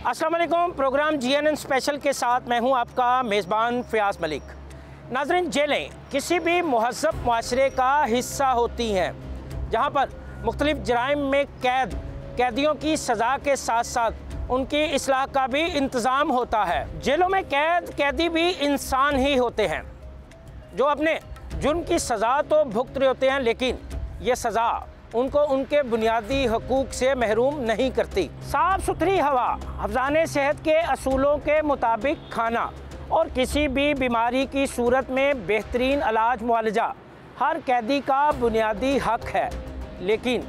अस्सलाम वालेकुम। Programme GNN special के साथ मैं हूं आपका मेज़बान फ़याज़ मलिक। नाज़रीन, जेलें किसी भी महज़्ज़ब मुआशरे का हिस्सा होती हैं जहां पर मुख्तलिफ़ जराइम में कैदियों की सज़ा के साथ साथ उनकी इस्लाह का भी इंतज़ाम होता है। जेलों में कैदी भी इंसान ही होते हैं जो अपने जुर्म की सज़ा तो भुगत रहे होते हैं, लेकिन ये सज़ा उनको उनके बुनियादी हकूक़ से महरूम नहीं करती। साफ़ सुथरी हवा, हफ्ज़ाने सेहत के असूलों के मुताबिक खाना और किसी भी बीमारी की सूरत में बेहतरीन इलाज मुआलजा हर कैदी का बुनियादी हक है। लेकिन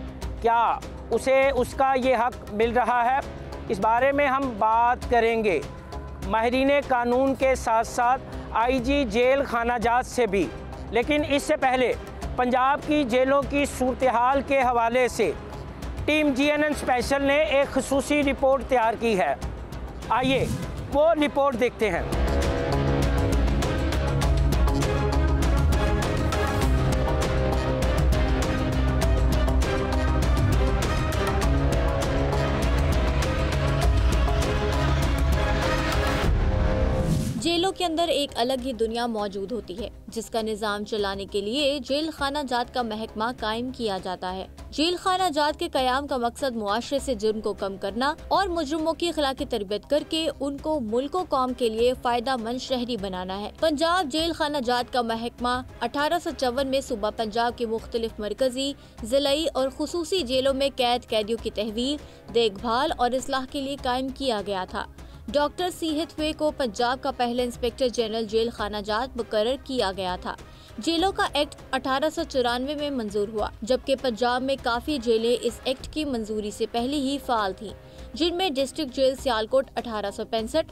क्या उसे उसका ये हक मिल रहा है? इस बारे में हम बात करेंगे माहिरीन कानून के साथ साथ IG जेल खाना जात से भी। लेकिन इससे पहले पंजाब की जेलों की सूरत हाल के हवाले से टीम GNN स्पेशल ने एक ख़ुसूसी रिपोर्ट तैयार की है। आइए वो रिपोर्ट देखते हैं। जेलों के अंदर एक अलग ही दुनिया मौजूद होती है, जिसका निजाम चलाने के लिए जेल खाना जात का महकमा कायम किया जाता है। जेल खाना जात के कयाम का मकसद मुआशरे से जुर्म को कम करना और मुजरिमों की अखलाकी तरबियत करके उनको मुल्क कौम के लिए फायदा मंद शहरी बनाना है। पंजाब जेल खाना जात का महकमा 1854 में सूबा पंजाब के मुख्तलिफ मरकजी, जिलाई और खुसूसी जेलों में कैदियों की तहवील, देखभाल और इस्लाह के लिए कायम किया गया था। डॉक्टर C हिथवे को पंजाब का पहला इंस्पेक्टर जनरल जेल खाना जात मुकर्रर किया गया था। जेलों का एक्ट 1894 में मंजूर हुआ, जबकि पंजाब में काफी जेलें इस एक्ट की मंजूरी से पहले ही फाल थीं, जिनमें district jail Sialkot 1865,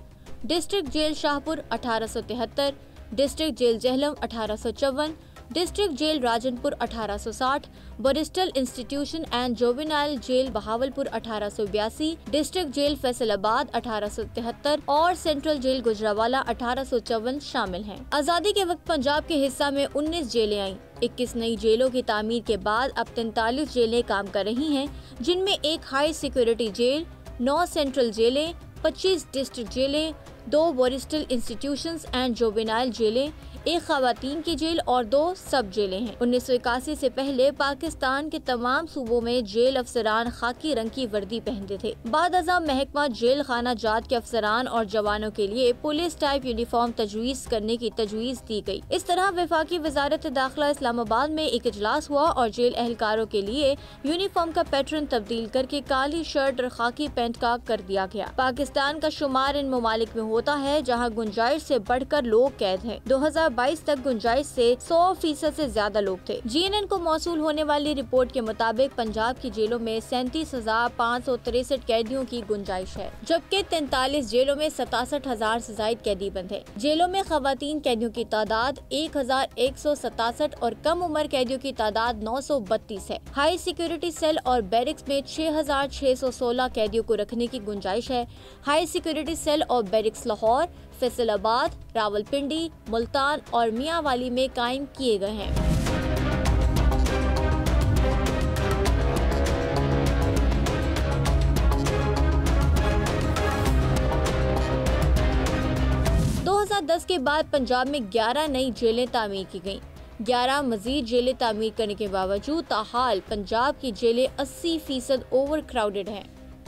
district jail Shahpur 1873, district jail Jhelum 1854, district jail Rajanpur 1860, borstal institution and juvenile jail Bahawalpur 1882, district jail Faisalabad 1873 और सेंट्रल जेल गुजरावाला 1854 शामिल हैं। आजादी के वक्त पंजाब के हिस्सा में 19 जेलें आईं। 21 नई जेलों की तामीर के बाद अब 43 जेलें काम कर रही हैं, जिनमें एक हाई सिक्योरिटी जेल, 9 सेंट्रल जेलें, 25 डिस्ट्रिक्ट जेलें, 2 बरिस्टल इंस्टीट्यूशंस एंड जोवेनाइल जेलें, एक खवातीन की जेल और 2 सब जेलें हैं। 1981 से पहले पाकिस्तान के तमाम सूबों में जेल अफसरान खाकी रंग की वर्दी पहनते थे। बाद अज़ाम महकमा जेल खाना जात के अफसरान और जवानों के लिए पुलिस टाइप यूनिफॉर्म तजवीज़ करने की तजवीज़ दी गई। इस तरह वफाकी वजारत दाखिला इस्लामाबाद में एक इजलास हुआ और जेल एहलकारों के लिए यूनिफॉर्म का पैटर्न तब्दील करके काली शर्ट और खाकी पैंट का कर दिया गया। पाकिस्तान का शुमार इन ममालिक में होता है जहाँ गुंजाइश से बढ़कर लोग कैद हैं। 2022 तक गुंजाइश से 100% से ज्यादा लोग थे। GNN को मौसूल होने वाली रिपोर्ट के मुताबिक पंजाब की जेलों में 37,563 कैदियों की गुंजाइश है, जबकि 43 जेलों में 67,000 से ज्यादा कैदी बंद है। जेलों में खवातीन कैदियों की तादाद 1,167 और कम उम्र कैदियों की तादाद 932 है। हाई सिक्योरिटी सेल और बैरिक्स में 6,616 कैदियों को रखने की गुंजाइश है। हाई सिक्योरिटी सेल और बैरिक्स लाहौर, फैसलाबाद, रावलपिंडी, मुल्तान और मियांवाली में कायम किए गए हैं। के बाद पंजाब में 11 नई जेलें तामीर की गईं। 11 मजीद जेलें तामीर करने के बावजूद ताहाल पंजाब की जेलें 80% ओवर क्राउडेड हैं।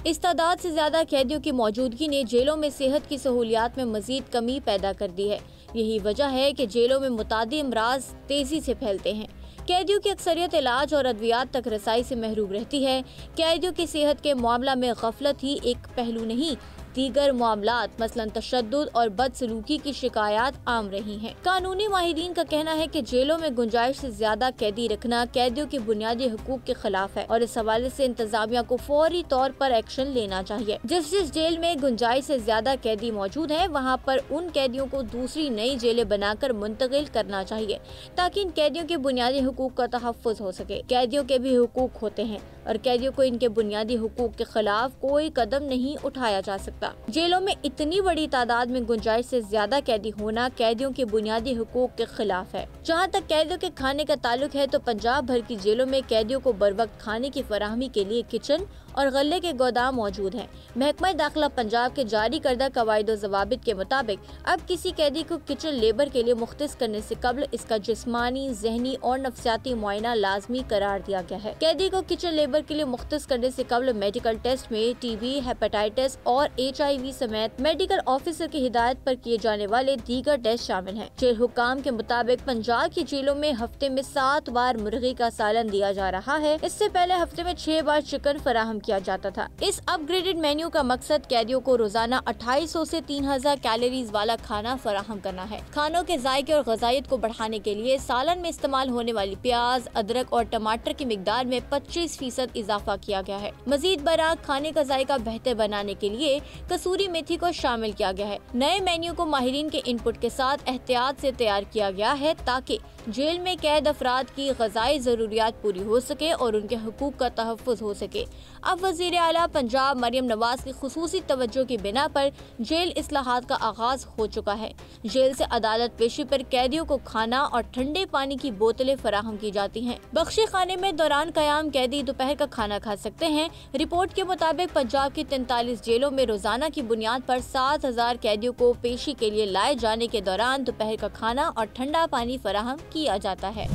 इस तादाद से ज्यादा कैदियों की मौजूदगी ने जेलों में सेहत की सहूलियात में मजीद कमी पैदा कर दी है। यही वजह है कि जेलों में मुतादी अमराज तेजी से फैलते हैं। कैदियों की अक्सरियत इलाज और अद्वियात तक रसाई से महरूम रहती है। कैदियों की सेहत के मामला में गफलत ही एक पहलू नहीं, दीगर मामलात मसलन तशद्दुद और बदसलूकी की शिकायत आम रही हैं। कानूनी माहिरीन का कहना है कि जेलों में गुंजाइश से ज्यादा कैदी रखना कैदियों के बुनियादी हुकूक के खिलाफ है और इस हवाले से इंतजामिया को फौरी तौर पर एक्शन लेना चाहिए। जिस जेल में गुंजाइश से ज्यादा कैदी मौजूद हैं, वहाँ पर उन कैदियों को दूसरी नई जेलें बनाकर मुंतकिल करना चाहिए ताकि इन कैदियों के बुनियादी हुकूक का तहफ़्फ़ुज़ हो सके। कैदियों के भी हुकूक होते हैं और कैदियों को इनके बुनियादी हुकूक के खिलाफ कोई कदम नहीं उठाया जा सकता। जेलों में इतनी बड़ी तादाद में गुंजाइश से ज्यादा कैदी होना कैदियों के बुनियादी हुकूक के खिलाफ है। जहाँ तक कैदियों के खाने का ताल्लुक है तो पंजाब भर की जेलों में कैदियों को बर वक्त खाने की फराहमी के लिए किचन और गल्ले के गोदाम मौजूद हैं। महकमा दाखिला पंजाब के जारी करदा कवायद व ज़वाबित के मुताबिक अब किसी कैदी को किचन लेबर के लिए मुख्तस करने से कबल इसका जिस्मानी, ज़हनी और नफ्सियाती मुआयना लाजमी करार दिया गया है। कैदी को किचन लेबर के लिए मुख्तस करने से कबल मेडिकल टेस्ट में टीबी, हेपेटाइटिस और HIV समेत मेडिकल ऑफिसर की हिदायत पर किए जाने वाले दीगर टेस्ट शामिल हैं। जेल हुक्काम के मुताबिक पंजाब की जेलों में हफ्ते में 7 बार मुर्गी का सालन दिया जा रहा है। इससे पहले हफ्ते में 6 बार चिकन फराहम किया जाता था। इस अपग्रेडेड मेन्यू का मकसद कैदियों को रोजाना 2800 से 3000 कैलोरीज वाला खाना फराहम करना है। खानों के जायके और गजाइत को बढ़ाने के लिए सालन में इस्तेमाल होने वाली प्याज, अदरक और टमाटर की मिकदार में 25% इजाफा किया गया है। मजीद बराक खाने का जायका बेहतर बनाने के लिए कसूरी मेथी को शामिल किया गया है। नए मेन्यू को माहिरीन के इनपुट के साथ एहतियात से तैयार किया गया है ताकि जेल में कैद अफराद की ग़िज़ाई ज़रूरियात पूरी हो सके और उनके हुकूक का तहफ़्फ़ुज़ हो सके। अब वज़ीर आला पंजाब मरियम नवाज की खुसूसी तवज्जो की बिना पर जेल इस्लाहात का आगाज़ हो चुका है। जेल से अदालत पेशी पर कैदियों को खाना और ठंडे पानी की बोतलें फराहम की जाती हैं। बख्शी खाने में दौरान क़याम कैदी दोपहर का खाना खा सकते हैं। रिपोर्ट के मुताबिक पंजाब की 43 जेलों में रोजाना की बुनियाद पर 7000 कैदियों को पेशी के लिए लाए जाने के दौरान दोपहर का खाना और ठंडा पानी फराहम किया जाता है।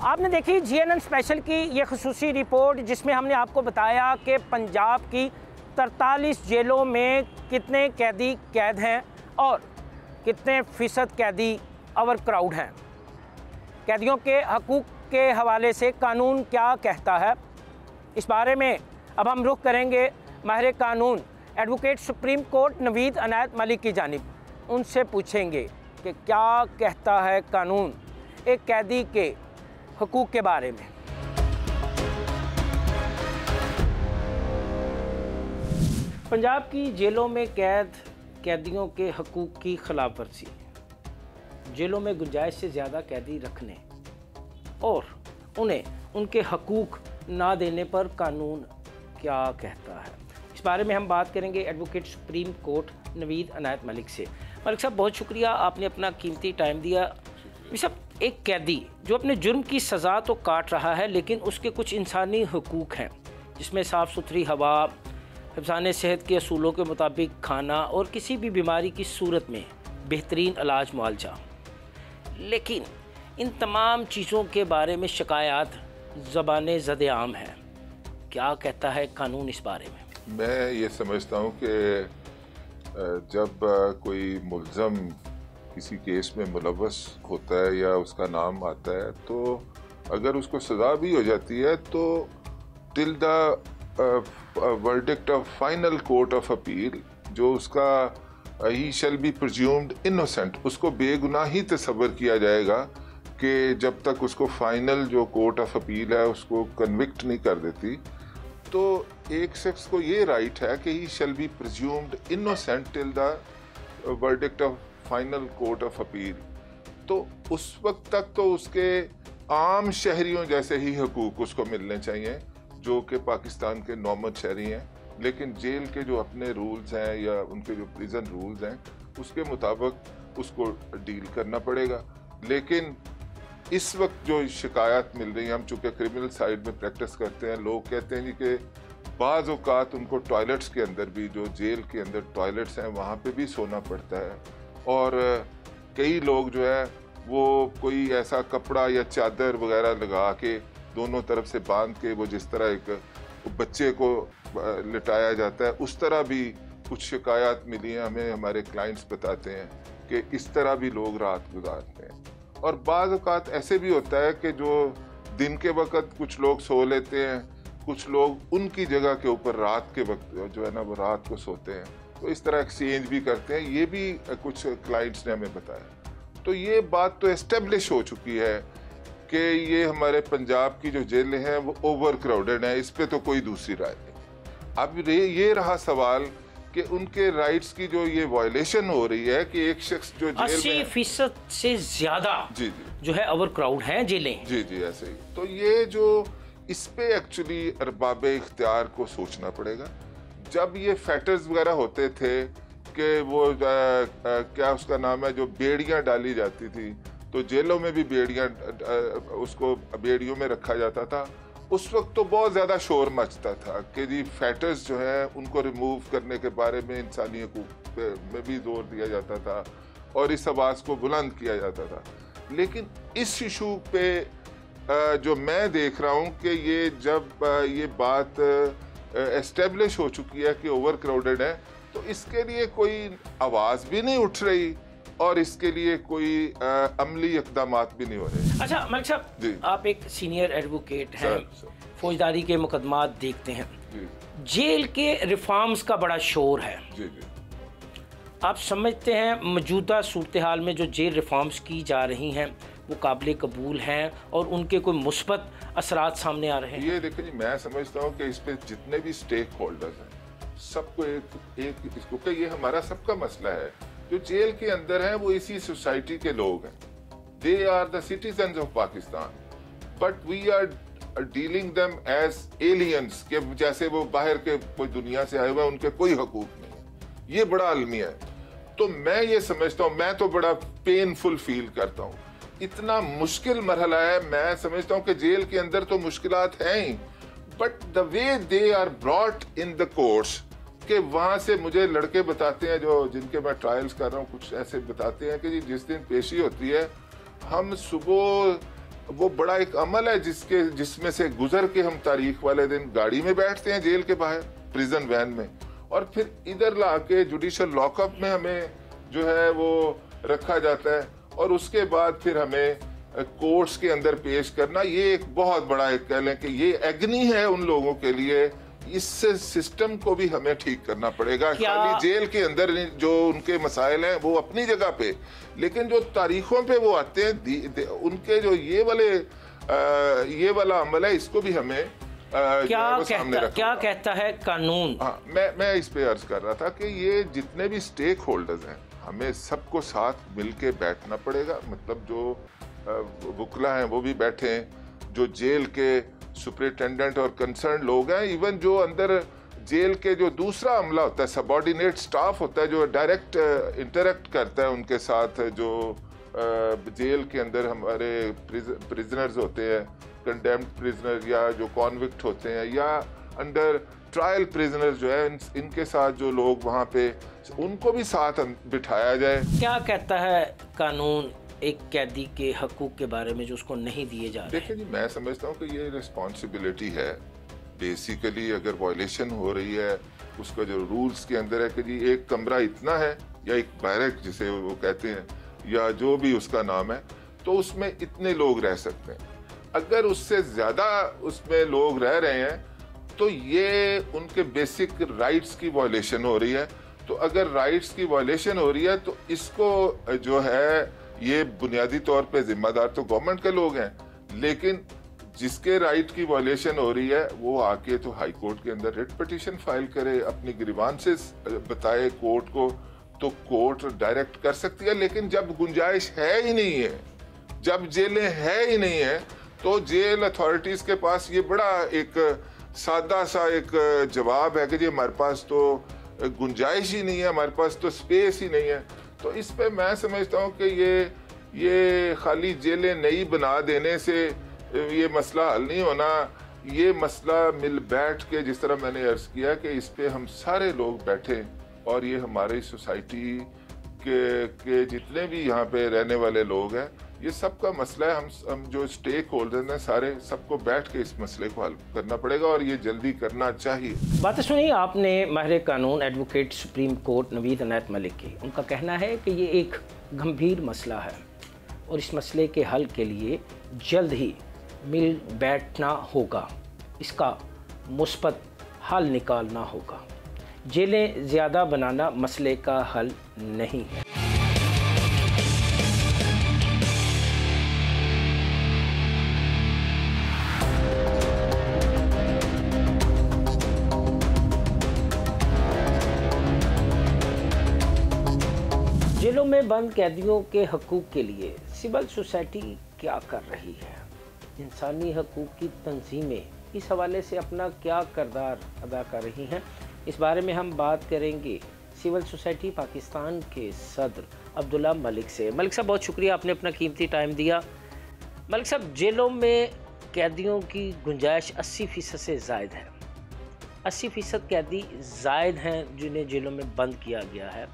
आपने देखी GNN स्पेशल की ये खुसूसी रिपोर्ट, जिसमें हमने आपको बताया कि पंजाब की 43 जेलों में कितने कैदी कैद हैं और कितने फ़ीसद कैदी ओवर क्राउड हैं। कैदियों के हकूक़ के हवाले से कानून क्या कहता है, इस बारे में अब हम रुख करेंगे माहिर कानून advocate supreme court Naveed Inayat Malik की जानिब। उनसे पूछेंगे कि क्या कहता है कानून एक कैदी के हकूक़ के बारे में। पंजाब की जेलों में कैदियों के हकूक़ की खिलाफ वर्जी, जेलों में गुंजाइश से ज़्यादा कैदी रखने और उन्हें उनके हकूक़ ना देने पर कानून क्या कहता है, इस बारे में हम बात करेंगे advocate supreme court Naveed Inayat Malik से। मलिक साहब, बहुत शुक्रिया, आपने अपना कीमती टाइम दिया। सब एक कैदी जो अपने जुर्म की सज़ा तो काट रहा है, लेकिन उसके कुछ इंसानी हकूक़ हैं, जिसमें साफ़ सुथरी हवा, हिफ़्ज़ान सेहत के असूलों के मुताबिक खाना और किसी भी बीमारी की सूरत में बेहतरीन इलाज मुआलजा। लेकिन इन तमाम चीज़ों के बारे में शिकायत ज़बान ज़द-ए-आम है। क्या कहता है कानून इस बारे में? मैं ये समझता हूँ कि जब कोई मुल्ज़म किसी केस में मुलव्वस होता है या उसका नाम आता है, तो अगर उसको सज़ा भी हो जाती है तो till the verdict of final court of appeal, जो उसका ही शैल बी प्रिज्यूम्ड इनोसेंट, उसको बेगुनाही तस्वर किया जाएगा कि जब तक उसको फाइनल जो कोर्ट ऑफ अपील है उसको कन्विक्ट नहीं कर देती, तो एक शख्स को ये राइट है कि he shall be presumed innocent till the verdict of final court of appeal. तो उस वक्त तक तो उसके आम शहरियों जैसे ही हकूक़ उसको मिलने चाहिए जो कि पाकिस्तान के नॉर्मल शहरी हैं, लेकिन जेल के जो अपने रूल्स हैं या उनके जो प्रिजन रूल्स हैं उसके मुताबिक उसको डील करना पड़ेगा। लेकिन इस वक्त जो शिकायत मिल रही है, हम चूँकि क्रिमिनल साइड में प्रैक्टिस करते हैं, लोग कहते हैं जी कि बाज़ औक़ात उनको टॉयलेट्स के अंदर भी, जो जेल के अंदर टॉयलेट्स हैं वहाँ पे भी सोना पड़ता है, और कई लोग जो है वो कोई ऐसा कपड़ा या चादर वगैरह लगा के दोनों तरफ से बांध के, वो जिस तरह एक बच्चे को लिटाया जाता है उस तरह भी कुछ शिकायत मिली है हमें। हमारे क्लाइंट्स बताते हैं कि इस तरह भी लोग रात गुजारते हैं। और बाज़ औक़ात ऐसे भी होता है कि जो दिन के वक्त कुछ लोग सो लेते हैं, कुछ लोग उनकी जगह के ऊपर रात के वक्त जो है ना वो रात को सोते हैं, तो इस तरह एक्सचेंज भी करते हैं। ये भी कुछ क्लाइंट्स ने हमें बताया। तो ये बात तो एस्टेब्लिश हो चुकी है कि ये हमारे पंजाब की जो जेलें हैं वो ओवर क्राउडेड हैं, इस पे तो कोई दूसरी राय नहीं। अब ये रहा सवाल कि उनके राइट्स की जो ये वायलेशन हो रही है कि एक शख्स जो जेल में 80% से ज़्यादा जी जो है ओवर क्राउड हैं जेलें। जी ऐसे ही। तो ये जो इस पे एक्चुअली अरबाब इख्तियार को सोचना पड़ेगा। जब ये फैक्टर्स वगैरह होते थे कि वो क्या उसका नाम है, जो बेड़ियाँ डाली जाती थी तो जेलों में भी उसको बेड़ियों में रखा जाता था। उस वक्त तो बहुत ज़्यादा शोर मचता था कि जी फैटर्स जो है उनको रिमूव करने के बारे में इंसानी हकूक़ में भी जोर दिया जाता था और इस आवाज़ को बुलंद किया जाता था। लेकिन इस इशू पे जो मैं देख रहा हूँ कि ये जब ये बात एस्टेब्लिश हो चुकी है कि ओवर क्राउडेड है, तो इसके लिए कोई आवाज़ भी नहीं उठ रही और इसके लिए कोई अमली इक़दामात भी नहीं हो रहे। अच्छा मलिक साहब, आप एक सीनियर एडवोकेट हैं, फौजदारी के मुकदमात देखते हैं, जेल के रिफॉर्म्स का बड़ा शोर है। जी। आप समझते हैं मौजूदा सूरत हाल में जो जेल रिफॉर्म्स की जा रही हैं वो काबिल कबूल हैं और उनके कोई मुस्बत असरात सामने आ रहे हैं? ये देखिए जी, मैं समझता हूँ कि इस पे जितने भी स्टेक होल्डर्स हैं सबको एक क्योंकि ये हमारा सबका मसला है। जो जेल के अंदर हैं वो इसी सोसाइटी के लोग हैं, they are the citizens of Pakistan, but we are dealing them as aliens, के जैसे वो बाहर के कोई दुनिया से आए हुए हैं, उनके कोई हकूक नहीं है। ये बड़ा अलमिया है। तो मैं ये समझता हूँ, मैं तो बड़ा पेनफुल फील करता हूँ, इतना मुश्किल मरहला है। मैं समझता हूँ कि जेल के अंदर तो मुश्किलात हैं ही, but the way they are brought in the courts, कि वहाँ से मुझे लड़के बताते हैं जो जिनके मैं ट्रायल्स कर रहा हूँ, कुछ ऐसे बताते हैं कि जी जिस दिन पेशी होती है हम सुबह, वो बड़ा एक अमल है जिसमें से गुजर के हम तारीख वाले दिन गाड़ी में बैठते हैं जेल के बाहर प्रिजन वैन में, और फिर इधर ला के जुडिशल लॉकअप में हमें जो है वो रखा जाता है और उसके बाद फिर हमें कोर्ट्स के अंदर पेश करना। ये एक बहुत बड़ा एक कह लें कि ये एग्नी है उन लोगों के लिए। इस सिस्टम को भी हमें ठीक करना पड़ेगा। खाली जेल के अंदर जो उनके मसाइल हैं वो अपनी जगह पे, लेकिन जो तारीखों पे वो आते हैं उनके जो ये वाला अमल है, इसको भी हमें क्या कहता है कानून? हाँ, मैं इस पे अर्ज कर रहा था कि ये जितने भी स्टेक होल्डर्स हैं हमें सबको साथ मिलके बैठना पड़ेगा। मतलब जो वुकला हैं वो भी बैठे हैं, जो जेल के सुपरिटेंडेंट और कंसर्न लोग हैं, इवन जो अंदर जेल के जो दूसरा अमला होता है, सबऑर्डिनेट स्टाफ होता है जो डायरेक्ट इंटरेक्ट करता है उनके साथ, जो जेल के अंदर हमारे प्रिजनर्स होते हैं, कंडेम्ड प्रिजनर या जो कॉन्विक्ट होते हैं या अंडर ट्रायल प्रिजनर जो है, इनके साथ जो लोग वहाँ पे, उनको भी साथ बिठाया जाए। क्या कहता है कानून एक कैदी के हकूक के बारे में जो उसको नहीं दिए जा रहे? देखिए जी, मैं समझता हूँ कि ये रिस्पॉन्सिबिलिटी है बेसिकली। अगर वायलेशन हो रही है उसका जो रूल्स के अंदर है कि जी एक कमरा इतना है या एक बैरक जिसे वो कहते हैं या जो भी उसका नाम है, तो उसमें इतने लोग रह सकते हैं। अगर उससे ज़्यादा उसमें लोग रह रहे हैं तो ये उनके बेसिक राइट्स की वायलेशन हो रही है। तो अगर राइट्स की वायलेशन हो रही है तो इसको जो है ये बुनियादी तौर पे जिम्मेदार तो गवर्नमेंट के लोग हैं, लेकिन जिसके राइट की वायलेशन हो रही है वो आके तो हाई कोर्ट के अंदर रिट पिटीशन फाइल करे, अपनी ग्रीवांसेस बताए कोर्ट को, तो कोर्ट डायरेक्ट कर सकती है। लेकिन जब गुंजाइश है ही नहीं है, जब जेलें है ही नहीं है, तो जेल अथॉरिटीज के पास ये बड़ा एक सादा सा एक जवाब है कि जी हमारे पास तो गुंजाइश ही नहीं है, हमारे पास तो स्पेस ही नहीं है। तो इस पे मैं समझता हूँ कि ये खाली जेलें नई बना देने से ये मसला हल नहीं होना। ये मसला मिल बैठ के, जिस तरह मैंने अर्ज किया कि इस पे हम सारे लोग बैठे और ये हमारी सोसाइटी के जितने भी यहाँ पे रहने वाले लोग हैं, ये सबका मसला है। हम जो स्टेक होल्डर हैं सारे, सबको बैठ के इस मसले को हल करना पड़ेगा और ये जल्दी करना चाहिए। बात सुनिए आपने माहिर कानून advocate supreme court Naveed Inayat Malik की। उनका कहना है कि ये एक गंभीर मसला है और इस मसले के हल के लिए जल्द ही मिल बैठना होगा, इसका मुस्बत हल निकालना होगा। जेलें ज़्यादा बनाना मसले का हल नहीं है। जेलों में बंद कैदियों के हकूक़ के लिए सिविल सोसाइटी क्या कर रही है? इंसानी हकूक़ की तंजीमें इस हवाले से अपना क्या किरदार अदा कर रही हैं? इस बारे में हम बात करेंगे सिविल सोसाइटी पाकिस्तान के सदर अब्दुल्ला मलिक से। मलिक साहब बहुत शुक्रिया, आपने अपना कीमती टाइम दिया। मलिक साहब, जेलों में कैदियों की गुंजाइश 80% से ज़ायद है। 80% कैदी ज़ायद हैं जिन्हें जेलों में बंद किया गया है,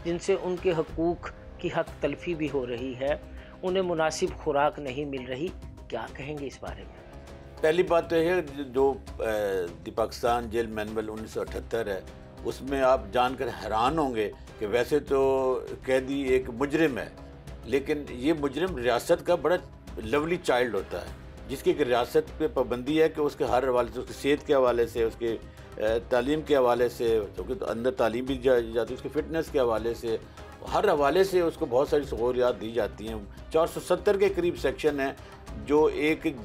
जिनसे उनके हकूक़ की हक तलफी भी हो रही है, उन्हें मुनासिब खुराक नहीं मिल रही। क्या कहेंगे इस बारे में? पहली बात तो है जो पाकिस्तान जेल मैनुअल 1978 है, उसमें आप जानकर हैरान होंगे कि वैसे तो कैदी एक मुजरिम है, लेकिन ये मुजरिम रियासत का बड़ा लवली चाइल्ड होता है, जिसकी एक रियासत पे पाबंदी है कि उसके हर हवाले से, उसकी सेहत के हवाले से, उसके तालीम के हवाले से, क्योंकि तो अंदर तालीम भी जाती है, उसकी फ़िटनेस के हवाले से, हर हवाले से उसको बहुत सारी सहूलियात दी जाती हैं। 470 के करीब सेक्शन हैं जो एक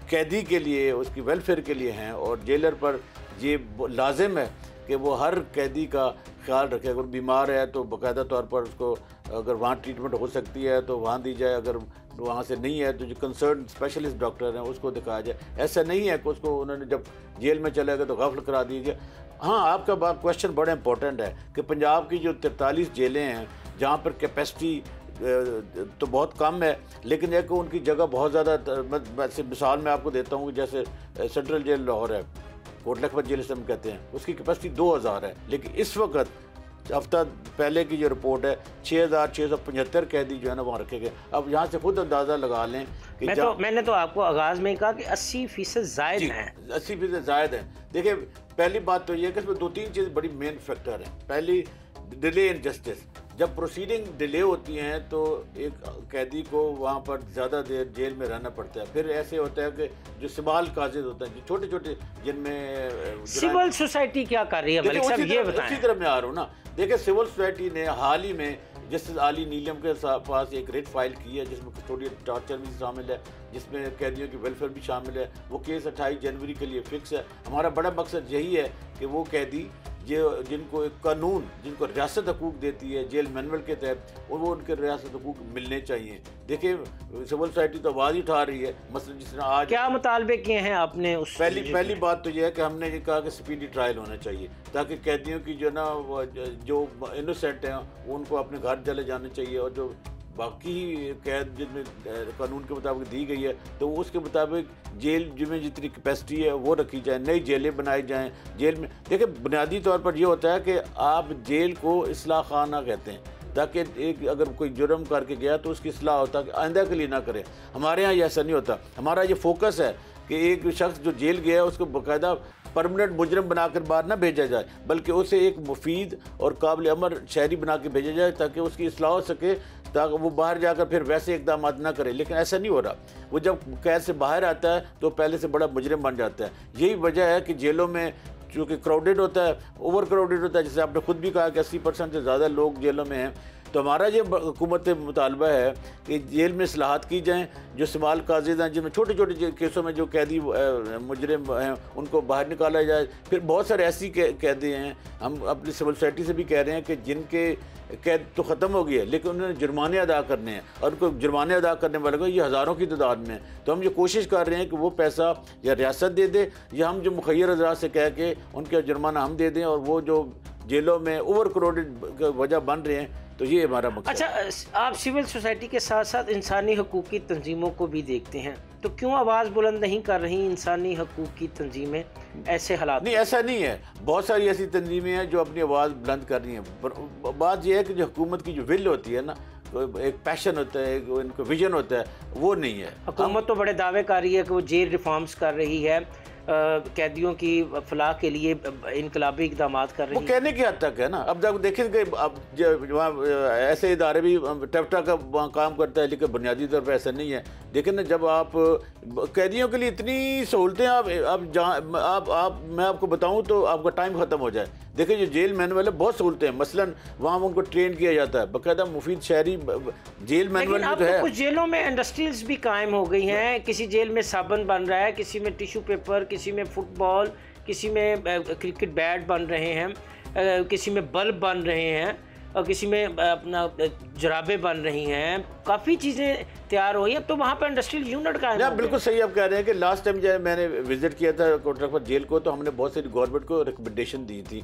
कैदी के लिए, उसकी वेलफेयर के लिए हैं, और जेलर पर ये लाजिम है कि वो हर कैदी का ख्याल रखे। अगर बीमार है तो बाकायदा तौर पर उसको, अगर वहाँ ट्रीटमेंट हो सकती है तो वहाँ दी जाए, अगर वहाँ से नहीं है तो जो कंसर्न स्पेशलिस्ट डॉक्टर हैं उसको दिखाया जाए। ऐसा नहीं है कि उसको उन्होंने जब जेल में चले गए तो गफल करा दीजिए। हाँ, आपका क्वेश्चन बड़ा इंपॉर्टेंट है कि पंजाब की जो 43 जेलें हैं जहाँ पर कैपेसिटी तो बहुत कम है, लेकिन एक उनकी जगह बहुत ज़्यादा, मिसाल मैं आपको देता हूँ, जैसे सेंट्रल जेल लाहौर है, कोट लखपत जेल से हम कहते हैं, उसकी कैपेसिटी 2000 है, लेकिन इस वक्त हफ्ता पहले की जो रिपोर्ट है 6675 कैदी जो है ना वहाँ रखे गए। अब यहाँ से खुद अंदाज़ा लगा लें कि मैंने तो आपको आगाज़ में कहा कि 80% ज़ायद हैं। 80% ज़ायद हैं। देखिए, पहली बात तो ये है कि इसमें 2-3 चीज़ बड़ी मेन फैक्टर है। पहली, डिले इन जस्टिस। जब प्रोसीडिंग डिले होती हैं तो एक कैदी को वहाँ पर ज़्यादा देर जेल में रहना पड़ता है। फिर ऐसे होता है कि जो सिवाल काजिद होते हैं, जो छोटे छोटे, जिनमें सिविल सोसाइटी क्या कर रही है मलिक साहब, ये बताएं। उसी तरह मैं आ रहा हूँ ना। देखिए, सिविल सोसाइटी ने हाल ही में जस्टिस आली नीलम के पास एक रिट फाइल की है जिसमें कस्टोडियल टॉर्चर भी शामिल है, जिसमें कैदियों की वेलफेयर भी शामिल है। वो केस 28 जनवरी के लिए फिक्स है। हमारा बड़ा मकसद यही है कि वो कैदी जिनको एक कानून, जिनको रियासत हकूक़ देती है जेल मैनुअल के तहत, और वो उनके रियासत हकूक़ मिलने चाहिए। देखिए, सिविल सोसाइटी तो आवाज़ ही उठा रही है। मसलन जिस तरह आज क्या मुतालबे किए हैं आपने? उस पहली बात तो यह है कि हमने ये कहा कि स्पीडी ट्रायल होना चाहिए, ताकि कैदियों की जो ना जो इनोसेंट हैं उनको अपने घर चले जाने चाहिए, और जो बाकी कैद जिनमें कानून के मुताबिक दी गई है तो उसके मुताबिक जेल जिसमें जितनी कैपेसिटी है वो रखी जाए, नई जेलें बनाई जाएं। जेल में देखिए, बुनियादी तौर पर ये होता है कि आप जेल को इस्लाह खाना कहते हैं, ताकि एक अगर कोई जुर्म करके गया तो उसकी इस्लाह होता है कि आइंदा के लिए ना करे। हमारे यहाँ ऐसा नहीं होता। हमारा ये फोकस है कि एक शख्स जो जेल गया है उसको बाकायदा परमानेंट मुजरम बनाकर बाहर ना भेजा जाए, बल्कि उसे एक मुफीद और काबिल अमल शहरी बना के भेजा जाए, ताकि उसकी इस्लाह हो सके, ताकि वो बाहर जाकर फिर वैसे इकदाम ना करे। लेकिन ऐसा नहीं हो रहा। वो जब कैद से बाहर आता है तो पहले से बड़ा मुजरिम बन जाता है। यही वजह है कि जेलों में चूँकि क्राउडेड होता है, ओवर क्राउडेड होता है, जैसे आपने खुद भी कहा कि 80% से ज़्यादा लोग जेलों में हैं। तो हमारा ये हुकूमत मुतालबा है कि जेल में इस्लाहात की जाएँ। जो सिवाल काजिद हैं, जिनमें छोटे छोटे केसों में जो कैदी मुजरिम हैं उनको बाहर निकाला जाए। फिर बहुत सारे ऐसी कैदी हैं, हम अपनी सिविल सोसाइटी से भी कह रहे हैं कि जिनके कैद तो ख़त्म हो गई है लेकिन उन्होंने जुर्माने अदा करने हैं, और उनको जुर्माने अदा करने वाले को ये हज़ारों की तादाद में। तो हम ये कोशिश कर रहे हैं कि वो पैसा या रियासत दे दे, या हम जो मुखैर हज़रात से कह के उनके जुर्माना हम दे दें, और वो जो जेलों में ओवर क्राउडेड वजह बन रहे हैं। तो ये हमारा मकसद। अच्छा, आप सिविल सोसाइटी के साथ साथ इंसानी हकूक़ की तंजीमों को भी देखते हैं, तो क्यों आवाज़ बुलंद नहीं कर रही इंसानी हकूक़ की तंजीमें ऐसे हालात? नहीं, ऐसा नहीं है। बहुत सारी ऐसी तंजीमें हैं जो अपनी आवाज़ बुलंद कर रही हैं। बात यह है कि जो हुकूमत की जो विल होती है ना, एक पैशन होता है, एक इनका विजन होता है, वो नहीं है। हुकूमत तो बड़े दावे कर रही है कि वो जेल रिफॉर्म्स कर रही है, कैदियों की फलाह के लिए इनकलाबी इक़दाम कर रही है। वो कहने की हद तक है ना। अब जब देखें कि अब वहाँ ऐसे इदारे भी टफ्टा का वहाँ काम करता है, लेकिन बुनियादी तौर पर ऐसा नहीं है। लेकिन जब आप कैदियों के लिए इतनी सहूलतें आप मैं आपको बताऊँ तो आपका टाइम ख़त्म हो जाए। देखिए, जो जेल मैनुअल है बहुत सहूलतें हैं। मसलन वहाँ उनको ट्रेन किया जाता है, बाकायदा मुफीद शहरी जेल मैनुअल में तो है। कुछ जेलों में इंडस्ट्रीज भी कायम हो गई हैं। किसी जेल में साबुन बन रहा है, किसी में टिश्यू पेपर, किसी में फुटबॉल, किसी में क्रिकेट बैट बन रहे हैं, किसी में बल्ब बन रहे हैं। और किसी में अपना जुराबें बन रही हैं, काफ़ी चीज़ें तैयार हो रही हैं। तो वहाँ पर इंडस्ट्रियल यूनिट का है। बिल्कुल सही आप कह रहे हैं कि लास्ट टाइम जब मैंने विजिट किया था कोटला पर जेल को, तो हमने बहुत सारी गवर्नमेंट को रिकमेंडेशन दी थी।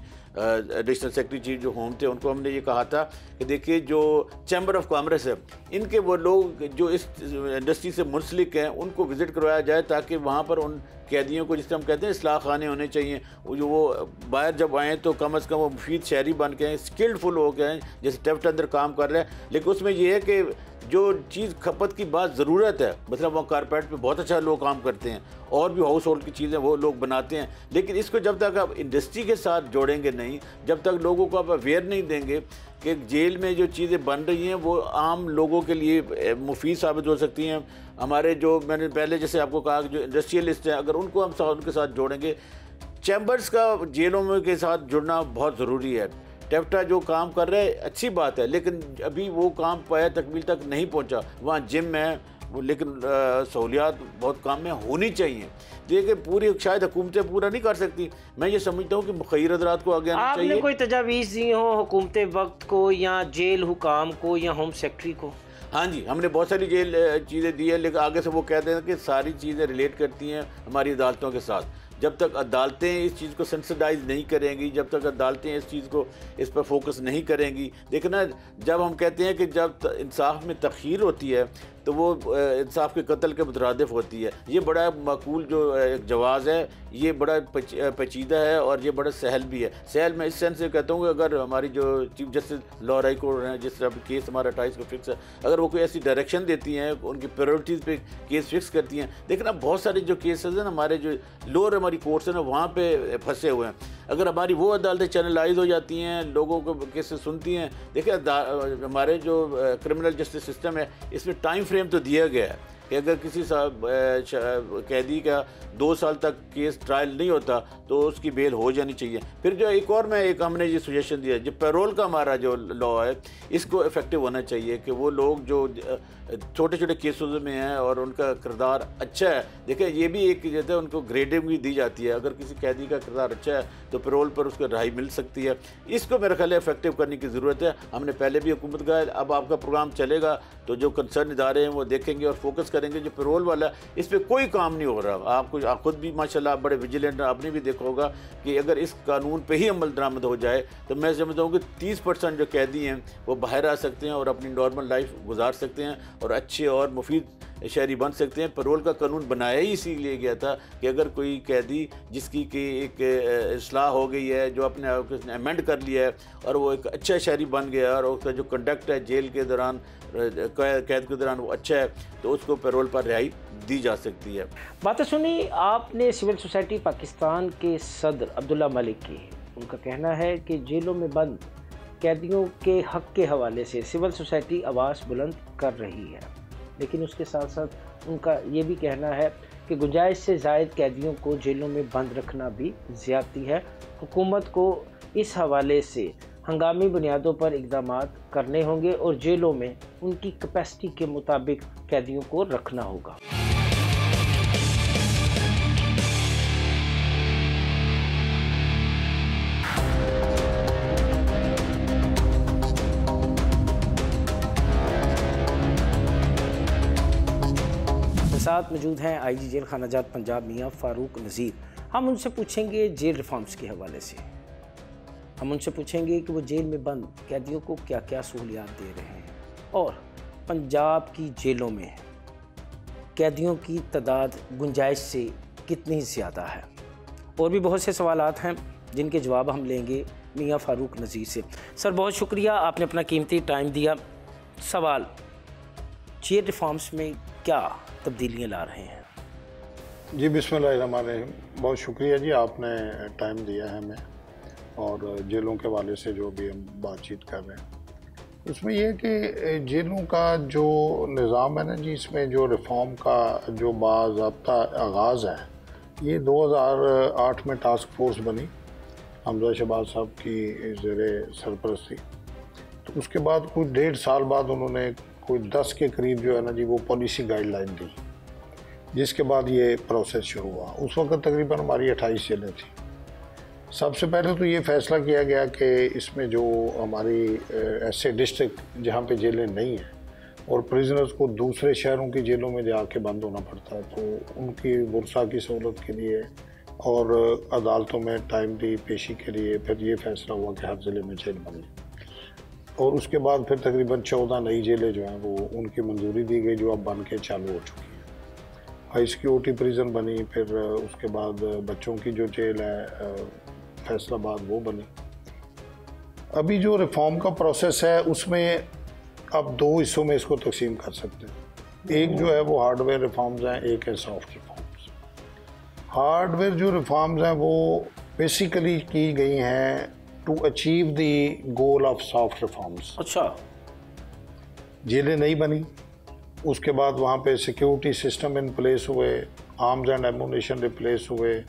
एडिशनल सेक्रेटरी चीफ जो होम थे उनको हमने ये कहा था कि देखिए जो चैम्बर ऑफ कॉमर्स है, इनके वो लोग जो इस इंडस्ट्री से मुंसलिक हैं उनको विज़िट करवाया जाए, ताकि वहाँ पर उन कैदियों को, जिस तरह हम कहते हैं इस्लाह खाने होने चाहिए, वो बाहर जब आएँ तो कम अज़ कम वो मुफीद शहरी बन के आएँ, स्किल्डफुल हो के आएँ, जैसे टेफ्ट अंदर काम कर रहे हैं। लेकिन उसमें यह है कि जो चीज़ खपत की बात ज़रूरत है, मतलब वो कारपेट पे बहुत अच्छा लोग काम करते हैं और भी हाउस होल्ड की चीज़ें वो लोग बनाते हैं, लेकिन इसको जब तक आप इंडस्ट्री के साथ जोड़ेंगे नहीं, जब तक लोगों को आप अवेयर नहीं देंगे कि जेल में जो चीज़ें बन रही हैं वो आम लोगों के लिए मुफीद साबित हो सकती हैं। हमारे जो मैंने पहले जैसे आपको कहा जो इंडस्ट्रियलिस्ट हैं, अगर उनको हम उनके साथ जोड़ेंगे, चैम्बर्स का जेलों में के साथ जुड़ना बहुत ज़रूरी है। टेफ्टा जो काम कर रहे हैं अच्छी बात है, लेकिन अभी वो काम पाया तकमील तक नहीं पहुंचा। वहाँ जिम है वो, लेकिन सहूलियात बहुत काम में होनी चाहिए। देखिए पूरी शायद हुकूमतें पूरा नहीं कर सकती। मैं ये समझता हूँ कि मुखैर हज़रात को आगे आना चाहिए। आपने कोई तजावीज़ दी हो हुकूमत वक्त को या जेल हुकाम को या होम सेक्रेटरी को? हाँ जी, हमने बहुत सारी जेल चीज़ें दी है, लेकिन आगे से वो कहते हैं कि सारी चीज़ें रिलेट करती हैं हमारी अदालतों के साथ। जब तक अदालतें इस चीज़ को सेंसिटाइज नहीं करेंगी, जब तक अदालतें इस चीज़ को इस पर फोकस नहीं करेंगी, देखना जब हम कहते हैं कि जब इंसाफ में तख़ीर होती है तो वो इंसाफ के कत्ल के मुतरादिफ होती है। ये बड़ा माकूल जो एक जवाज़ है, ये बड़ा पेचीदा है और ये बड़ा सहल भी है। सहल मैं इस सेंस से कहता हूँ कि अगर हमारी जो चीफ जस्टिस लॉ राय कोर्ट हैं, जिस तरह केस हमारा 28 को फिक्स है, अगर वो कोई ऐसी डायरेक्शन देती हैं, उनकी प्रायोरिटीज़ पे केस फिक्स करती हैं। देखना बहुत सारे जो केसेस हैं हमारे जो लोअर हमारी कोर्ट्स हैं ना, वहाँ पे फंसे हुए हैं। अगर हमारी वो अदालतें चैनलाइज हो जाती हैं, लोगों को केसेस सुनती हैं। देखिए हमारे जो क्रिमिनल जस्टिस सिस्टम है, इसमें टाइम फ्रेम तो दिया गया है कि अगर किसी कैदी का 2 साल तक केस ट्रायल नहीं होता तो उसकी बेल हो जानी चाहिए। फिर जो एक और मैं एक हमने ये सजेशन दिया, जो पैरोल का हमारा जो लॉ है, इसको इफेक्टिव होना चाहिए कि वो लोग जो छोटे छोटे केसेस में हैं और उनका किरदार अच्छा है। देखिए ये भी एक जैसे उनको ग्रेडिंग भी दी जाती है। अगर किसी कैदी का किरदार अच्छा है तो पैरोल पर उसको रिहाई मिल सकती है। इसको मेरे ख्याल इफेक्टिव करने की ज़रूरत है। हमने पहले भी हुकूमत का, अब आपका प्रोग्राम चलेगा तो जो कंसर्न इदारे हैं वो देखेंगे और फोकस करेंगे। जो पैरोल वाला इस पर कोई काम नहीं हो रहा। आपको आप खुद भी माशाल्लाह बड़े विजिलेंट, आपने भी देखा होगा कि अगर इस कानून पे ही अमल दरामद हो जाए तो मैं समझता हूँ कि 30% जो कैदी हैं वो बाहर आ सकते हैं और अपनी नॉर्मल लाइफ गुजार सकते हैं और अच्छे और मुफीद शहरी बन सकते हैं। पैरोल का कानून बनाया ही इसीलिए गया था कि अगर कोई कैदी जिसकी कि एक इस्लाह हो गई है, जो अपने आप को अमेंड कर लिया है और वो एक अच्छा शहरी बन गया और उसका जो कंडक्ट है जेल के दौरान, कैद के दौरान वो अच्छा है, तो उसको पैरोल पर रिहाई दी जा सकती है। बातें सुनी आपने सिविल सोसाइटी पाकिस्तान के सदर अब्दुल्ला मलिक की। उनका कहना है कि जेलों में बंद कैदियों के हक़ के हवाले से सिविल सोसाइटी आवाज़ बुलंद कर रही है, लेकिन उसके साथ साथ उनका ये भी कहना है कि गुंजाइश से ज़ायद कैदियों को जेलों में बंद रखना भी ज़्यादती है। हुकूमत को इस हवाले से हंगामी बुनियादों पर इक़दाम करने होंगे और जेलों में उनकी कैपेसिटी के मुताबिक कैदियों को रखना होगा। साथ मौजूद हैं आईजी जेल खाना जात पंजाब मियाँ फ़ारूक नज़ीर। हम उनसे पूछेंगे जेल रिफॉर्म्स के हवाले से। हम उनसे पूछेंगे कि वो जेल में बंद कैदियों को क्या क्या सहूलियात दे रहे हैं और पंजाब की जेलों में कैदियों की तादाद गुंजाइश से कितनी ज़्यादा है। और भी बहुत से सवालात हैं जिनके जवाब हम लेंगे मियाँ फ़ारूक नज़ीर से। सर बहुत शुक्रिया, आपने अपना कीमती टाइम दिया। सवाल, जेल रिफॉर्म्स में क्या तब्दीलियाँ ला रहे हैं? जी बिस्मिल्लाहिर्रहमानिर्रहीम, बहुत शुक्रिया जी, आपने टाइम दिया है हमें और जेलों के हवाले से जो भी हम बातचीत कर रहे हैं उसमें यह कि जेलों का जो निज़ाम है ना जी, इसमें जो रिफ़ॉर्म का जो बाज़ाब्ता आगाज़ है, ये 2008 में टास्क फोर्स बनी हमजा शहबाज साहब की ज़ेरे सरपरस्ती। तो उसके बाद कुछ 1.5 साल बाद उन्होंने कोई 10 के करीब जो है ना जी वो पॉलिसी गाइडलाइन दी, जिसके बाद ये प्रोसेस शुरू हुआ। उस वक्त तकरीबन हमारी 28 जेलें थी। सबसे पहले तो ये फैसला किया गया कि इसमें जो हमारी ऐसे डिस्ट्रिक्ट जहाँ पे जेलें नहीं हैं और प्रिजनर्स को दूसरे शहरों की जेलों में जाके बंद होना पड़ता है, तो उनकी बुरसा की सहूलत के लिए और अदालतों में टाइमली पेशी के लिए फिर ये फैसला हुआ कि हर ज़िले में जेल बने। और उसके बाद फिर तकरीबन 14 नई जेलें जो हैं वो उनकी मंजूरी दी गई, जो अब बन के चालू हो चुकी हैं। हाई सिक्योरिटी प्रिजन बनी, फिर उसके बाद बच्चों की जो जेल है फैसलाबाद वो बनी। अभी जो रिफॉर्म का प्रोसेस है उसमें आप 2 हिस्सों में इसको तकसीम कर सकते हैं। एक जो है वो हार्डवेयर रिफॉर्म्स हैं, एक है सॉफ्ट रिफॉर्म्स। हार्डवेयर जो रिफॉर्म्स हैं वो बेसिकली की गई हैं to achieve the goal of soft reforms. अच्छा, जेलें नहीं बनी, उसके बाद वहाँ पे सिक्योरिटी सिस्टम इन प्लेस हुए, आर्म्स एंड एमुनेशन रिप्लेस हुए,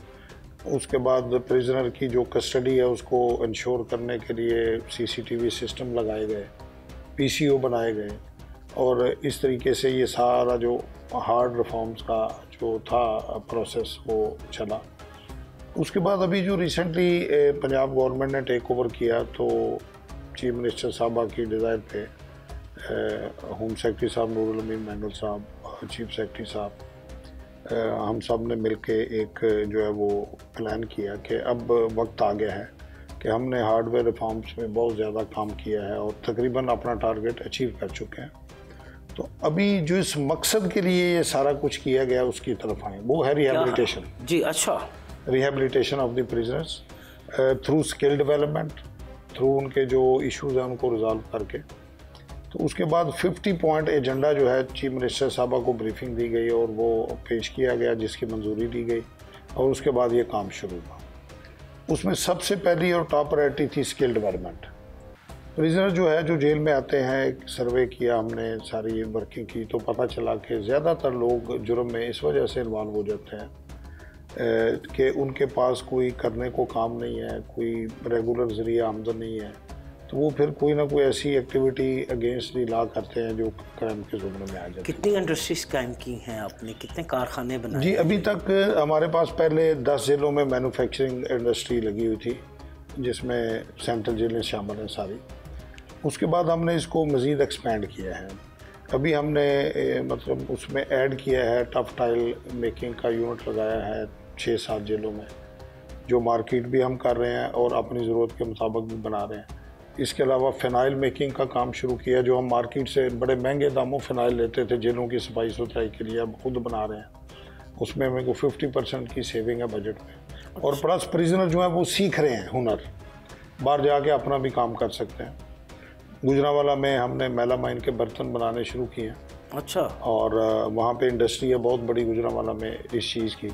उसके बाद प्रिजनर की जो कस्टडी है उसको इंश्योर करने के लिए सीसीटीवी सिस्टम लगाए गए, पीसीओ बनाए गए, और इस तरीके से ये सारा जो हार्ड रिफॉर्म्स का जो था प्रोसेस वो चला। उसके बाद अभी जो रिसेंटली पंजाब गवर्नमेंट ने टेक ओवर किया, तो चीफ मिनिस्टर साहबा की डिज़ायर पे होम सेक्रेटरी साहब नूरुल अमीन मैनुअल साहब, चीफ सेक्रेटरी साहब, हम सब ने मिलके एक जो है वो प्लान किया कि अब वक्त आ गया है कि हमने हार्डवेयर रिफॉर्म्स में बहुत ज़्यादा काम किया है और तकरीबन अपना टारगेट अचीव कर चुके हैं। तो अभी जो इस मकसद के लिए ये सारा कुछ किया गया उसकी तरफ आए, वो है रिहेबिलिटेशन। जी, अच्छा, rehabilitation of the prisoners through skill development, through उनके जो इश्यूज़ हैं उनको रिजॉल्व करके। तो उसके बाद 50 पॉइंट एजेंडा जो है चीफ मिनिस्टर साहबा को ब्रीफिंग दी गई और वो पेश किया गया, जिसकी मंजूरी दी गई, और उसके बाद ये काम शुरू हुआ। उसमें सबसे पहली और टॉप प्रायोरिटी थी स्किल डेवलपमेंट। प्रिजनर जो है जो जेल में आते हैं, एक सर्वे किया हमने, सारी वर्किंग की, तो पता चला कि ज़्यादातर लोग जुर्म में इस वजह से इन्वॉल्व हो जाते हैं कि उनके पास कोई करने को काम नहीं है, कोई रेगुलर ज़रिया आमदन नहीं है, तो वो फिर कोई ना कोई ऐसी एक्टिविटी अगेंस्ट दी लॉ करते हैं जो क्राइम के ज़ुमरे में आ जाती है। कितनी इंडस्ट्रीज कायम की हैं आपने, कितने कारखाने बनाए? जी, अभी तक हमारे पास पहले 10 जेलों में मैन्युफैक्चरिंग इंडस्ट्री लगी हुई थी, जिसमें सेंट्रल जेलें शामिल हैं सारी। उसके बाद हमने इसको मज़ीद एक्सपेंड किया है। अभी हमने मतलब उसमें ऐड किया है, टफ टाइल मेकिंग का यूनिट लगाया है 6-7 जेलों में, जो मार्केट भी हम कर रहे हैं और अपनी ज़रूरत के मुताबिक भी बना रहे हैं। इसके अलावा फ़िनाइल मेकिंग का काम शुरू किया, जो हम मार्केट से बड़े महंगे दामों फ़िनाइल लेते थे जेलों की सफाई सुथराई के लिए, अब खुद बना रहे हैं। उसमें मेरे को 50% की सेविंग है बजट में। और प्लस प्रिजनर जो है वो सीख रहे हैं हुनर, बाहर जाके अपना भी काम कर सकते हैं। गुजरांवाला में हमने मेलामाइन के बर्तन बनाने शुरू किए हैं। अच्छा, और वहाँ पे इंडस्ट्री है बहुत बड़ी गुजरांवाला में इस चीज़ की,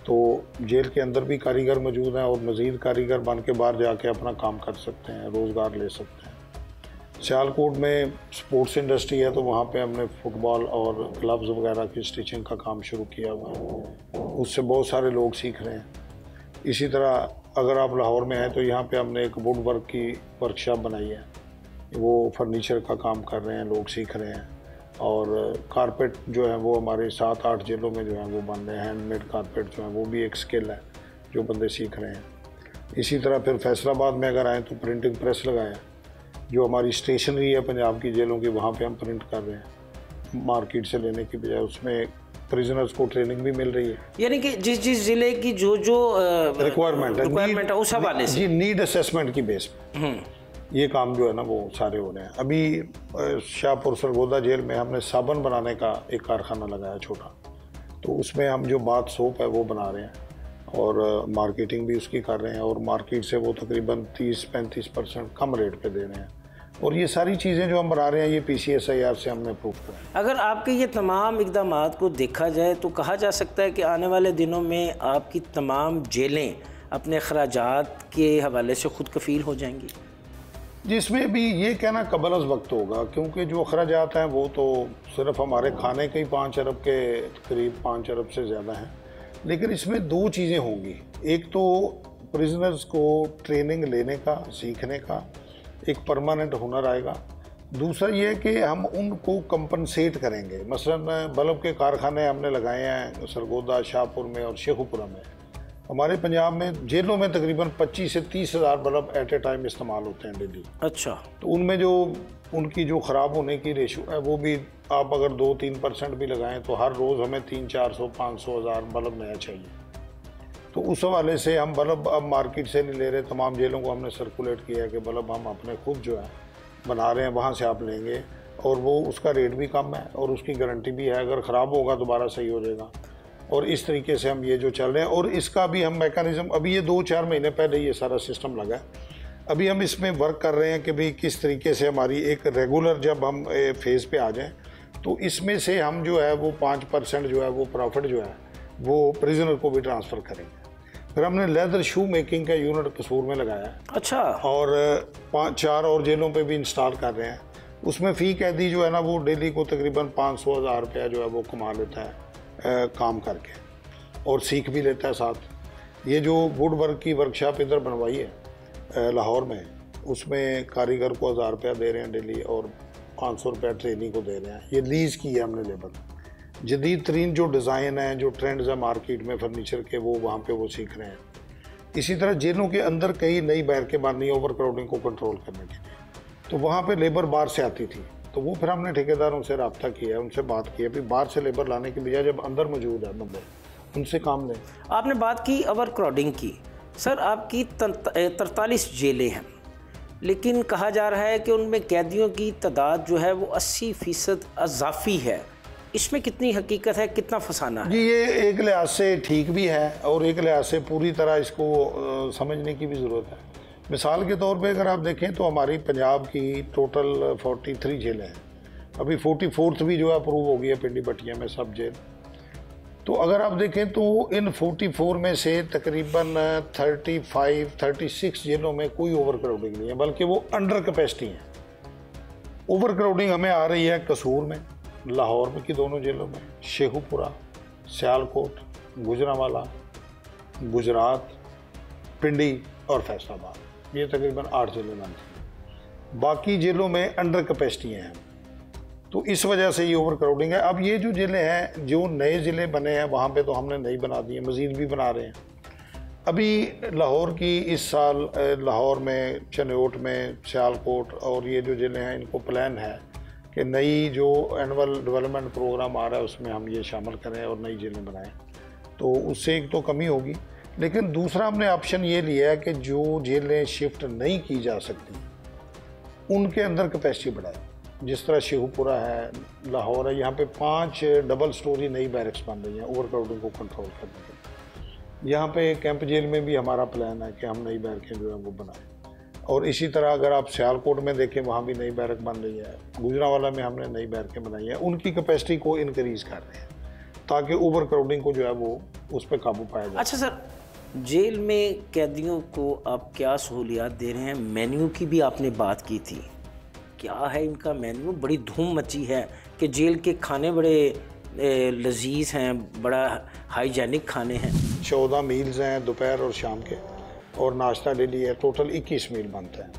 तो जेल के अंदर भी कारीगर मौजूद हैं और मज़ीद कारीगर बन के बाहर जाके अपना काम कर सकते हैं, रोज़गार ले सकते हैं। सियालकोट में स्पोर्ट्स इंडस्ट्री है, तो वहाँ पे हमने फुटबॉल और ग्लव्स वगैरह की स्टिचिंग का काम शुरू किया हुआ है, उससे बहुत सारे लोग सीख रहे हैं। इसी तरह अगर आप लाहौर में हैं तो यहाँ पे हमने एक वुड वर्क की वर्कशॉप बनाई है, वो फर्नीचर का काम कर रहे हैं, लोग सीख रहे हैं। और कारपेट जो है वो हमारे 7-8 जेलों में जो है वो बन रहे हैं, हैंडमेड कारपेट जो है वो भी एक स्किल है जो बंदे सीख रहे हैं। इसी तरह फिर फैसलाबाद में अगर आएँ तो प्रिंटिंग प्रेस लगाया, जो हमारी स्टेशनरी है पंजाब की जेलों की, वहाँ पे हम प्रिंट कर रहे हैं मार्केट से लेने की बजाय। उसमें प्रिजनर्स को ट्रेनिंग भी मिल रही है, यानी कि जिस जिले की जो रिक्वायरमेंट है उस हवाले से। जी, नीड असेसमेंट की बेस पे ये काम जो है ना वो सारे हो रहे हैं। अभी शाहपुर सरगोदा जेल में हमने साबुन बनाने का एक कारखाना लगाया छोटा, तो उसमें हम जो बाथ सोप है वो बना रहे हैं और मार्केटिंग भी उसकी कर रहे हैं, और मार्केट से वो तकरीबन 30-35% कम रेट पे दे रहे हैं। और ये सारी चीज़ें जो हम बना रहे हैं ये PCSIR से हमने अप्रूव करा। अगर आपके ये तमाम इक़दामात को देखा जाए तो कहा जा सकता है कि आने वाले दिनों में आपकी तमाम जेलें अपने अखराजात के हवाले से खुद कफ़ील हो जाएंगी? जिसमें भी ये कहना कबल अज़ वक्त होगा, क्योंकि जो अखराजात हैं वो तो सिर्फ हमारे खाने के ही 5 अरब के करीब 5 अरब से ज़्यादा हैं। लेकिन इसमें 2 चीज़ें होंगी, एक तो प्रिजनर्स को ट्रेनिंग लेने का, सीखने का एक परमानेंट हुनर आएगा। दूसरा ये है कि हम उनको कंपनसेट करेंगे। मसलन बल्ब के कारखाने हमने लगाए हैं सरगोदा, शाहपुर में और शेखुपुरा में, हमारे पंजाब में जेलों में तकरीबन 25 से 30 हज़ार बल्ब एट ए टाइम इस्तेमाल होते हैं डेली। अच्छा। तो उनमें जो उनकी जो ख़राब होने की रेशो है वो भी आप अगर 2-3% भी लगाएं तो हर रोज़ हमें 300-400-500 हज़ार बल्ब नया चाहिए। तो उस हवाले से हम बल्ब अब मार्केट से नहीं ले रहे, तमाम जेलों को हमने सर्कुलेट किया है कि बल्ब हम अपने खुद जो है बना रहे हैं, वहाँ से आप लेंगे और वो उसका रेट भी कम है और उसकी गारंटी भी है, अगर ख़राब होगा दोबारा सही हो जाएगा। और इस तरीके से हम ये जो चल रहे हैं और इसका भी हम मैकेनिज़्म अभी ये 2-4 महीने पहले ये सारा सिस्टम लगा है। अभी हम इसमें वर्क कर रहे हैं कि भाई किस तरीके से हमारी एक रेगुलर जब हम फेज़ पे आ जाएं तो इसमें से हम जो है वो 5% जो है वो प्रॉफिट जो है वो प्रिजनर को भी ट्रांसफ़र करेंगे। फिर हमने लेदर शू मेकिंग का यूनिट कसूर में लगाया है। अच्छा। और 5-4 और जेलों पे भी इंस्टॉल कर रहे हैं। उसमें फ़ी कैदी जो है ना वो डेली को तकरीबन 500,000 रुपया जो है वो कमा लेता है काम करके और सीख भी लेता है साथ। ये जो वुड वर्क की वर्कशॉप इधर बनवाई है लाहौर में, उसमें कारीगर को 1000 रुपया दे रहे हैं डेली और 500 रुपया ट्रेनिंग को दे रहे हैं। ये लीज़ की है हमने लेबर। जदीद तरीन जो डिज़ाइन है, जो ट्रेंड्स है मार्केट में फर्नीचर के, वो वहाँ पे वो सीख रहे हैं। इसी तरह जेलों के अंदर कई नई बैरकें बननी है ओवर क्राउडिंग को कंट्रोल करने के लिए, तो वहाँ पे लेबर बाहर से आती थी। तो वो फिर हमने ठेकेदारों से रब्ता किया, उनसे बात की है कि बाहर से लेबर लाने के बजाय जब अंदर मौजूद है बंदे, उनसे काम लें। आपने बात की ओवर क्राउडिंग की। सर, आपकी 43 जेलें हैं, लेकिन कहा जा रहा है कि उनमें कैदियों की तादाद जो है वो 80% अजाफी है। इसमें कितनी हकीकत है, कितना फसाना है? जी, ये एक लिहाज से ठीक भी है और एक लिहाज से पूरी तरह इसको समझने की भी ज़रूरत है। मिसाल के तौर पे अगर आप देखें तो हमारी पंजाब की टोटल 43 जेलें हैं। अभी 44th भी जो है अप्रूव हो गई है पिंडी बटिया में सब जेल। तो अगर आप देखें तो इन 44 में से तकरीबन 35-36 जेलों में कोई ओवर क्राउडिंग नहीं है, बल्कि वो अंडर कैपेसिटी है। ओवर क्राउडिंग हमें आ रही है कसूर में, लाहौर में की दोनों जेलों में, शेखुपुरा, सियालकोट, गुजरांवाला, गुजरात, पिंडी और फैसलाबाद। ये तकरीबन 8 जेलें बनती हैं। बाकी जेलों में अंडर कैपेसिटी हैं, तो इस वजह से ये ओवर क्राउडिंग है। अब ये जो जेलें हैं, जो नए ज़िले बने हैं वहाँ पे तो हमने नई बना दी है, मज़ीद भी बना रहे हैं। अभी लाहौर की इस साल लाहौर में, चनोट में, सियालकोट और ये जो जेलें हैं इनको प्लान है कि नई जो एनुअल डेवलपमेंट प्रोग्राम आ रहा है उसमें हम ये शामिल करें और नई जेलें बनाएं। तो उससे एक तो कमी होगी, लेकिन दूसरा हमने ऑप्शन ये लिया है कि जो जेलें शिफ्ट नहीं की जा सकती उनके अंदर कैपेसिटी बढ़ाएं। जिस तरह शेखुपुरा है, लाहौर है, यहाँ पे 5 डबल स्टोरी नई बैरक्स बन रही हैं ओवर क्राउडिंग को कंट्रोल करने के लिए। यहाँ पे कैंप जेल में भी हमारा प्लान है कि हम नई बैरकें जो है वो बनाएं। और इसी तरह अगर आप सियालकोट में देखें वहाँ भी नई बैरक बन रही है, गुजरांवाला में हमने नई बैरकें बनाई हैं। उनकी कैपेसिटी को इनक्रीज़ कर रहे हैं ताकि ओवर क्राउडिंग को जो है वो उस पर काबू पाया जाए। अच्छा सर, जेल में कैदियों को आप क्या सहूलियात दे रहे हैं? मेन्यू की भी आपने बात की थी, क्या है इनका मेन्यू? बड़ी धूम मची है कि जेल के खाने बड़े लजीज हैं, बड़ा हाइजेनिक खाने हैं। 14 मील्स हैं दोपहर और शाम के, और नाश्ता डेली है। टोटल 21 मील बनते हैं।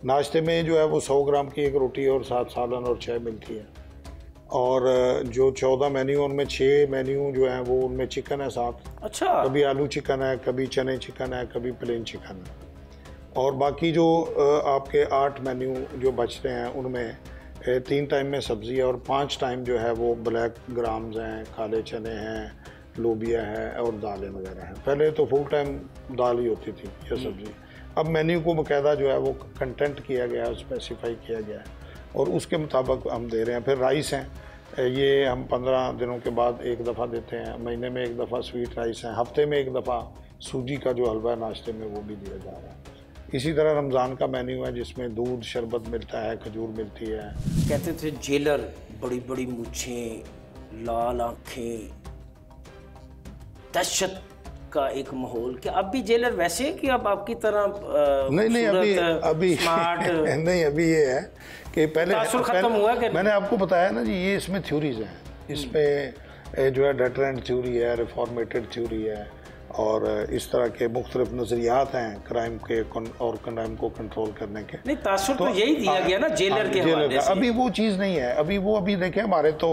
नाश्ते में जो है वो 100 ग्राम की एक रोटी और 7 सालन और चाय मिलती है। और जो 14 मेन्यू उनमें 6 मेन्यू जो हैं वो उनमें चिकन है साथ। अच्छा। कभी आलू चिकन है, कभी चने चिकन है, कभी प्लेन चिकन है। और बाकी जो आपके 8 मेन्यू जो बचते हैं उनमें 3 टाइम में सब्ज़ी है और 5 टाइम जो है वो ब्लैक ग्राम्स हैं, काले चने हैं, लोबिया है और दालें वगैरह हैं। पहले तो फुल टाइम दाल ही होती थी या सब्ज़ी। अब मेन्यू को बाकायदा जो है वो कंटेंट किया गया है, स्पेसिफाई किया गया है और उसके मुताबिक हम दे रहे हैं। फिर राइस हैं, ये हम 15 दिनों के बाद एक दफ़ा देते हैं, महीने में एक दफ़ा स्वीट राइस हैं, हफ्ते में एक दफ़ा सूजी का जो हलवा है नाश्ते में वो भी दिया जा रहा है। इसी तरह रमज़ान का मेन्यू है जिसमें दूध शरबत मिलता है, खजूर मिलती है। कहते थे जेलर बड़ी बड़ी मूछें, लाल आँखें, दहशत का एक माहौल। क्या अब भी जेलर वैसे हैं कि अब आपकी तरह नहीं अभी स्मार्ट नहीं, अभी ये है कि पहले खत्म हुआ कि मैंने आपको बताया ना जी, ये इसमें थ्योरीज हैं। इसमें जो है डेटरेंट थ्योरी है, रिफॉर्मेटेड थ्योरी है और इस तरह के मुख्तलिफ नज़रियात हैं क्राइम के और क्राइम को कंट्रोल करने के। नहीं, तासुर तो यही दिया गया ना जेलर के हवाले से। अभी वो चीज़ नहीं है। अभी देखें हमारे तो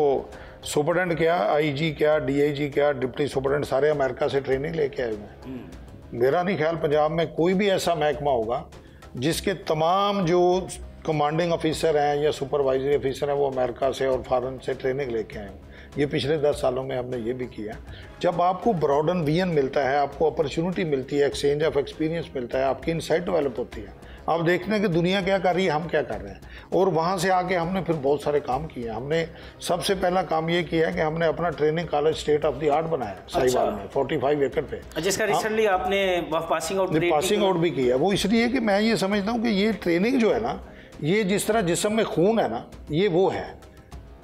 सुपरडेंट क्या, आईजी क्या, डीआईजी क्या, डिप्टी सुपरडेंट सारे अमेरिका से ट्रेनिंग लेके आए हुए हैं। मेरा नहीं ख्याल पंजाब में कोई भी ऐसा महकमा होगा जिसके तमाम जो कमांडिंग ऑफिसर हैं या सुपरवाइजरी ऑफिसर हैं वो अमेरिका से और फॉरेन से ट्रेनिंग लेके आए हैं। ये पिछले 10 सालों में हमने ये भी किया। जब आपको ब्रॉडन विजन मिलता है, आपको अपॉर्चुनिटी मिलती है, एक्सचेंज ऑफ एक्सपीरियंस मिलता है, आपकी इनसाइट डेवलप होती है, आप देखते हैं कि दुनिया क्या कर रही है, हम क्या कर रहे हैं। और वहाँ से आके हमने फिर बहुत सारे काम किए। हमने सबसे पहला काम ये किया है कि हमने अपना training college state of the art बनाया साहिवाल में 45 एकड़ पे, जिसका रिसेंटली आपने पासिंग आउट भी किया। वो इसलिए कि मैं ये समझता हूँ कि ये ट्रेनिंग जो है ना, ये जिस तरह जिस्म में खून है ना, ये वो है।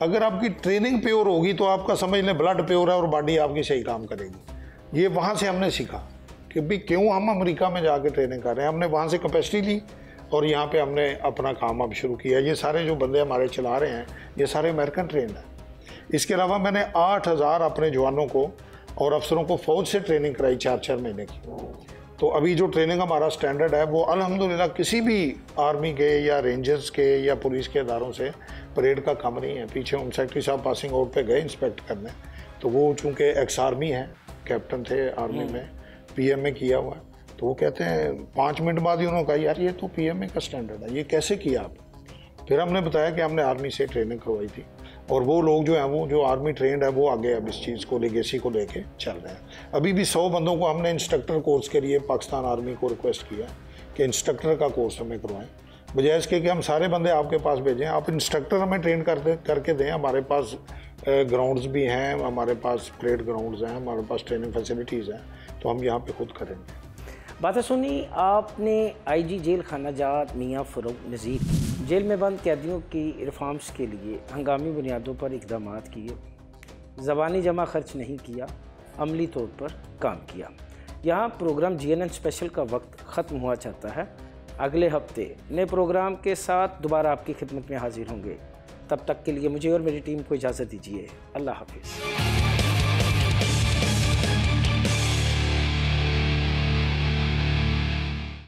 अगर आपकी ट्रेनिंग प्योर होगी तो आपका समझ लें ब्लड प्योर है और बॉडी आपकी सही काम करेगी। ये वहाँ से हमने सीखा कि भाई क्यों हम अमेरिका में जाके ट्रेनिंग कर रहे हैं। हमने वहाँ से कैपेसिटी ली और यहाँ पे हमने अपना काम अब शुरू किया। ये सारे जो बंदे हमारे चला रहे हैं ये सारे अमेरिकन ट्रेंड हैं। इसके अलावा मैंने 8000 अपने जवानों को और अफसरों को फ़ौज से ट्रेनिंग कराई 4-4 महीने की। तो अभी जो ट्रेनिंग हमारा स्टैंडर्ड है वो अल्हम्दुलिल्लाह किसी भी आर्मी के या रेंजर्स के या पुलिस के इदारों से परेड का कम नहीं है। पीछे होम सेक्रेटरी साहब पासिंग आउट पे गए इंस्पेक्ट करने, तो वो चूँकि एक्स आर्मी है, कैप्टन थे आर्मी में, पीएम में किया हुआ है, तो वो कहते हैं 5 मिनट बाद ही उन्होंने कहा यार ये तो पीएम का स्टैंडर्ड है, ये कैसे किया आप। फिर हमने बताया कि हमने आर्मी से ट्रेनिंग करवाई थी और वो लोग जो हैं वो जो आर्मी ट्रेंड है वो आगे अब इस चीज़ को लेगेसी को लेके चल रहे हैं। अभी भी 100 बंदों को हमने इंस्ट्रक्टर कोर्स के लिए पाकिस्तान आर्मी को रिक्वेस्ट किया कि इंस्ट्रक्टर का कोर्स हमें करवाएं, बजाय इसके कि हम सारे बंदे आपके पास भेजें, आप इंस्ट्रक्टर हमें ट्रेन करके दें। हमारे पास ग्राउंड्स भी हैं, हमारे पास परेड ग्राउंड्स हैं, हमारे पास ट्रेनिंग फैसिलिटीज़ हैं, तो हम यहाँ पे खुद करेंगे। बातें सुनी आपने आईजी जेल खाना जात मियाँ फ़रूक नज़ीर जेल में बंद कैदियों की रिफॉर्म्स के लिए हंगामी बुनियादों पर इक़दाम किए, ज़बानी जमा खर्च नहीं किया, अमली तौर पर काम किया। यहाँ प्रोग्राम GNN स्पेशल का वक्त ख़त्म हुआ चाहता है। अगले हफ्ते नए प्रोग्राम के साथ दोबारा आपकी खिदमत में हाजिर होंगे। तब तक के लिए मुझे और मेरी टीम को इजाज़त दीजिए। अल्लाह हाफिज़।